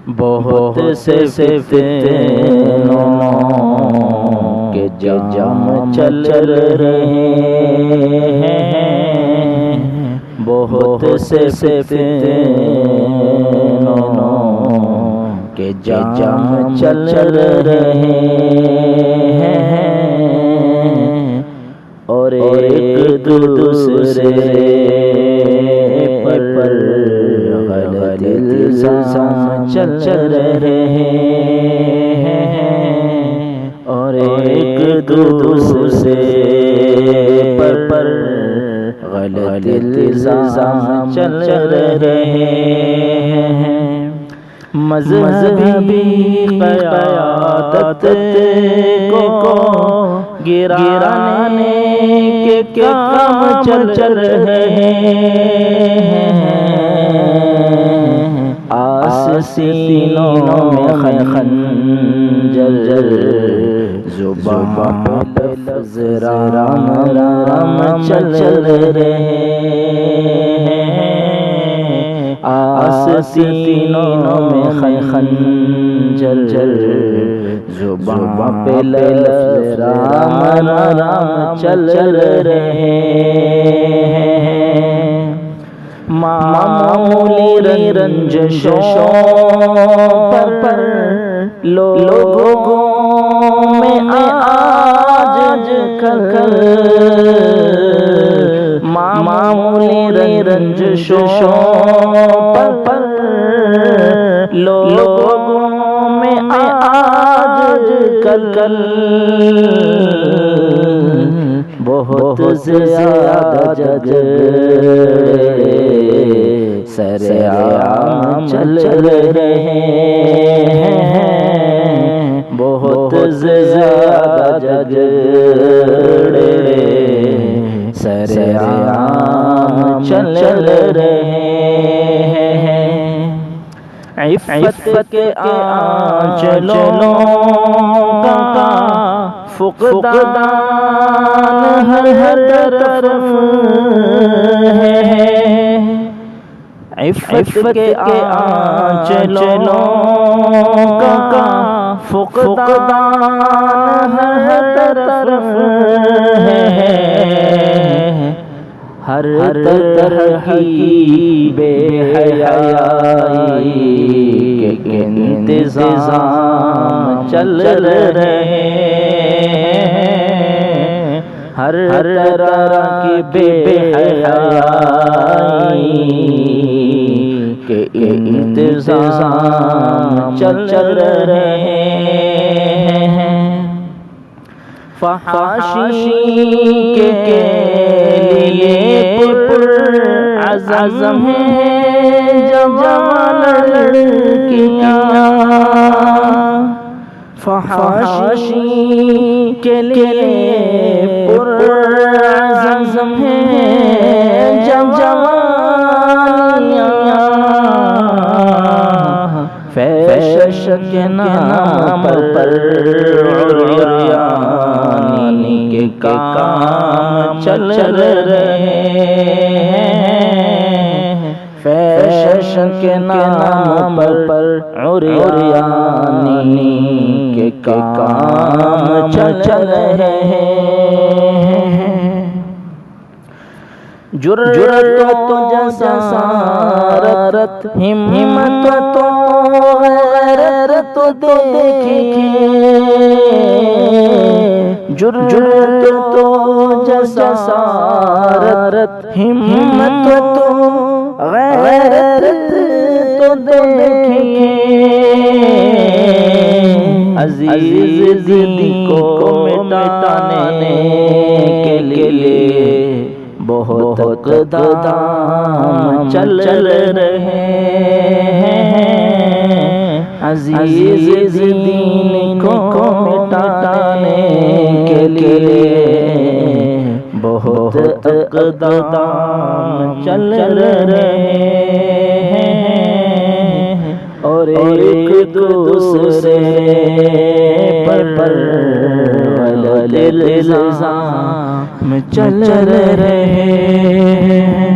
بہت سے فتنوں کے جام چل رہے ہیں، بہت سے فتنوں کے جام چل رہے ہیں، اور ایک دوسرے پر غلط الزام چل رہے ہیں، اور ایک دوسرے پر غلط الزام چل رہے ہیں۔ مذہبی قیادت کو گرانے کے کام چل رہے ہیں، آسینوں میں خنجر، زبان پہ لفظ رام رام چل رہے ہیں، آسینوں میں خنجر، زبان پہ لفظ رام رام چل رہے ہیں۔ معمولی رنجشوں پر لوگوں میں آج کل، معمولی رنجشوں پر لوگوں میں آج کل بہت زیادہ جھگڑے سرعام چل رہے ہیں، بہت زیادہ جھگڑے سرعام چل رہے ہیں۔ عفت کے آنچلوں کا فقدان ہر طرف ہے، عفت کے آنچلوں کا فقدان ہر طرف ہے، ہر طرح کی بے حیائی کے انتظام چل رہے ہیں، ہر طرح کی بے حیائی کے انتظام چل رہے ہیں۔ فحاشی کے لیے عزم ہیں جوان لڑکیاں، فحاشی کے لیے عزم ہیں جوانیاں، فیشن کے نام پر عریانی کے کام چل رہے ہیں، فیشن کے نام پر عریانی کے کام چل رہے ہیں۔ جرأت و جسارت، ہمت و غیرت دیکھیے، جرأت و جسارت، ہمت و غیرت تو دیکھیے، عزیز دین کو مٹانے کے لیے بہت اقدام چل رہے ہیں، عزیز دین کو مٹانے کے لیے بہت اقدام چل رہے ہیں، اور ایک دوسرے پر غلط الزام چل رہے ہیں۔